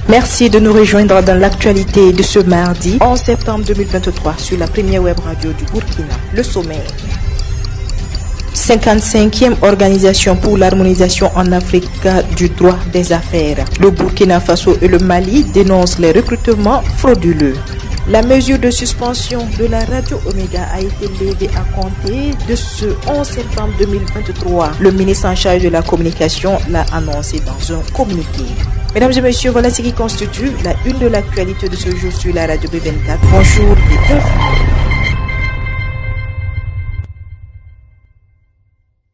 Merci de nous rejoindre dans l'actualité de ce mardi 11 septembre 2023 sur la première web radio du Burkina. Le sommaire. 55e organisation pour l'harmonisation en Afrique du droit des affaires. Le Burkina Faso et le Mali dénoncent les recrutements frauduleux. La mesure de suspension de la radio Omega a été levée à compter de ce 11 septembre 2023. Le ministre en charge de la communication l'a annoncé dans un communiqué. Mesdames et messieurs, voilà ce qui constitue la une de l'actualité de ce jour sur la radio B24. Bonjour et bienvenue.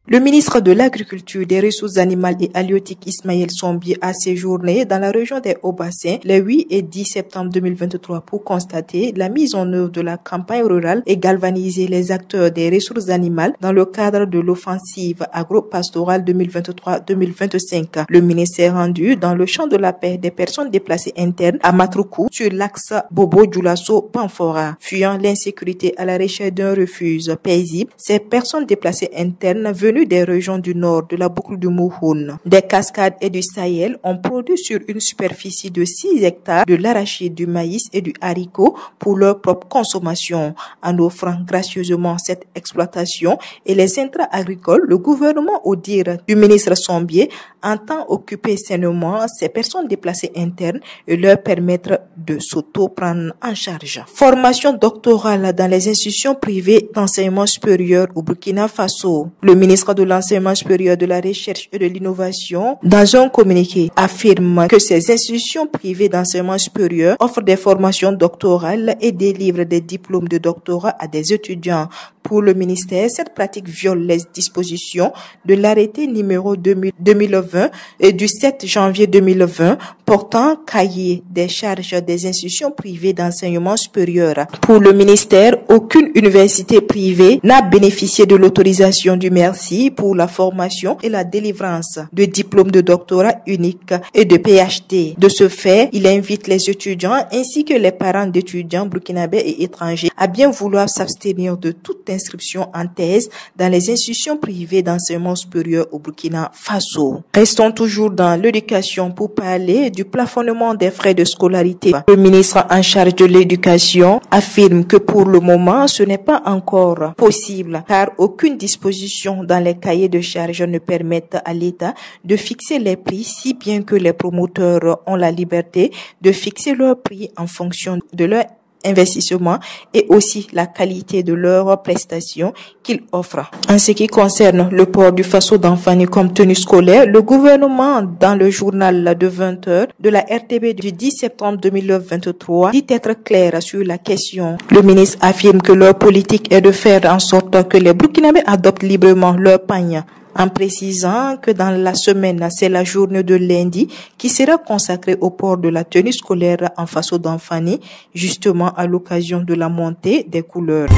Le ministre de l'Agriculture, des Ressources animales et halieutiques Ismaël Sombier a séjourné dans la région des Hauts-Bassins les 8 et 10 septembre 2023 pour constater la mise en œuvre de la campagne rurale et galvaniser les acteurs des ressources animales dans le cadre de l'offensive agro-pastorale 2023-2025. Le ministre s'est rendu dans le champ de la paix des personnes déplacées internes à Matroukou sur l'axe Bobo-Djoulasso-Panfora. Fuyant l'insécurité à la recherche d'un refuge paisible, ces personnes déplacées internes venues des régions du nord de la boucle du Mouhoun, des cascades et du Sahel ont produit sur une superficie de 6 hectares de l'arachide, du maïs et du haricot pour leur propre consommation. En offrant gracieusement cette exploitation et les intrants agricoles, le gouvernement, au dire du ministre Sombier, entend occuper sainement ces personnes déplacées internes et leur permettre de s'auto-prendre en charge. Formation doctorale dans les institutions privées d'enseignement supérieur au Burkina Faso. Le ministre de l'Enseignement supérieur, de la Recherche et de l'Innovation, dans un communiqué, affirme que ces institutions privées d'enseignement supérieur offrent des formations doctorales et délivrent des diplômes de doctorat à des étudiants. Pour le ministère, cette pratique viole les dispositions de l'arrêté numéro 2020 et du 7 janvier 2020 portant cahier des charges des institutions privées d'enseignement supérieur. Pour le ministère, aucune université privée n'a bénéficié de l'autorisation du MERSI pour la formation et la délivrance de diplômes de doctorat unique et de PhD. De ce fait, il invite les étudiants ainsi que les parents d'étudiants burkinabés et étrangers à bien vouloir s'abstenir de toute inscription en thèse dans les institutions privées d'enseignement supérieur au Burkina Faso. Restons toujours dans l'éducation pour parler du plafonnement des frais de scolarité. Le ministre en charge de l'éducation affirme que pour le moment, ce n'est pas encore possible car aucune disposition dans les cahiers de charges ne permettent à l'État de fixer les prix, si bien que les promoteurs ont la liberté de fixer leurs prix en fonction de leur investissement et aussi la qualité de leurs prestations qu'ils offrent. En ce qui concerne le port du faso d'Anfani comme tenue scolaire, le gouvernement, dans le journal de 20h de la RTB du 10 septembre 2023, dit être clair sur la question. Le ministre affirme que leur politique est de faire en sorte que les Burkinabés adoptent librement leur pagne, en précisant que dans la semaine, c'est la journée de lundi qui sera consacrée au port de la tenue scolaire en faso d'Anfani, justement à l'occasion de la montée des couleurs.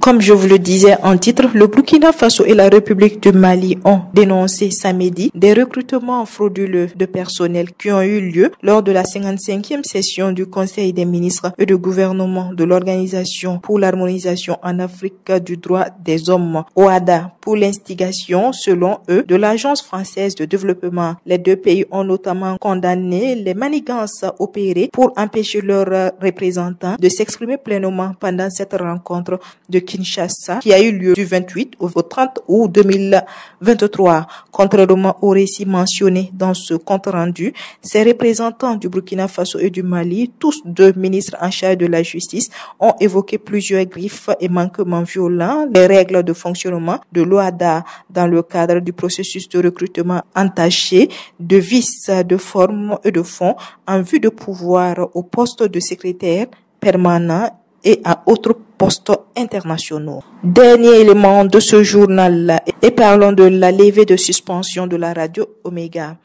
Comme je vous le disais en titre, le Burkina Faso et la République du Mali ont dénoncé samedi des recrutements frauduleux de personnel qui ont eu lieu lors de la 55e session du Conseil des ministres et du gouvernement de l'Organisation pour l'harmonisation en Afrique du droit des hommes, OHADA, pour l'instigation, selon eux, de l'Agence française de développement. Les deux pays ont notamment condamné les manigances opérées pour empêcher leurs représentants de s'exprimer pleinement pendant cette rencontre de Kinshasa qui a eu lieu du 28 au 30 août 2023. Contrairement au récit mentionné dans ce compte-rendu, ces représentants du Burkina Faso et du Mali, tous deux ministres en charge de la justice, ont évoqué plusieurs griffes et manquements violents des règles de fonctionnement de l'OHADA dans le cadre du processus de recrutement entaché de vices de forme et de fond en vue de pouvoir au poste de secrétaire permanent et à autres postes internationaux. Dernier élément de ce journal et parlons de la levée de suspension de la radio Omega.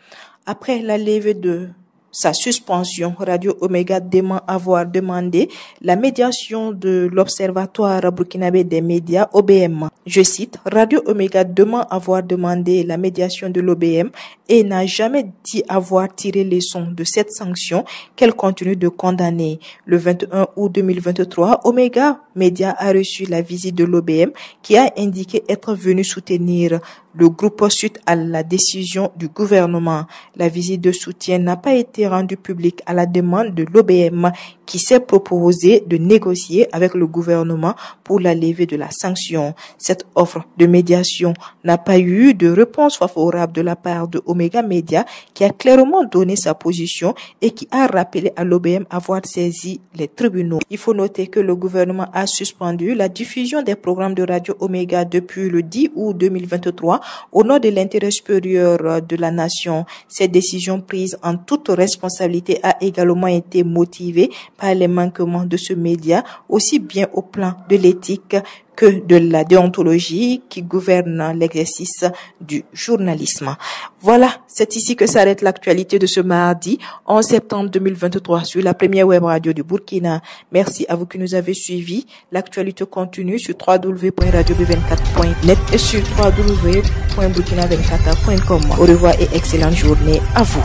Après la levée de sa suspension, Radio Omega dément avoir demandé la médiation de l'Observatoire burkinabé des médias, OBM. Je cite, Radio Omega dément avoir demandé la médiation de l'OBM et n'a jamais dit avoir tiré leçon de cette sanction qu'elle continue de condamner. Le 21 août 2023, Omega Media a reçu la visite de l'OBM qui a indiqué être venu soutenir le groupe suite à la décision du gouvernement. La visite de soutien n'a pas été rendue publique à la demande de l'OBM qui s'est proposé de négocier avec le gouvernement pour la levée de la sanction. Cette offre de médiation n'a pas eu de réponse favorable de la part de Omega Media qui a clairement donné sa position et qui a rappelé à l'OBM avoir saisi les tribunaux. Il faut noter que le gouvernement a suspendu la diffusion des programmes de radio Omega depuis le 10 août 2023 au nom de l'intérêt supérieur de la nation. Cette décision prise en toute responsabilité a également été motivée par les manquements de ce média, aussi bien au plan de l'éthique que de la déontologie qui gouverne l'exercice du journalisme. Voilà, c'est ici que s'arrête l'actualité de ce mardi 11 septembre 2023 sur la première web radio du Burkina. Merci à vous qui nous avez suivis. L'actualité continue sur www.radiob24.net et sur www.burkina24.com. Au revoir et excellente journée à vous.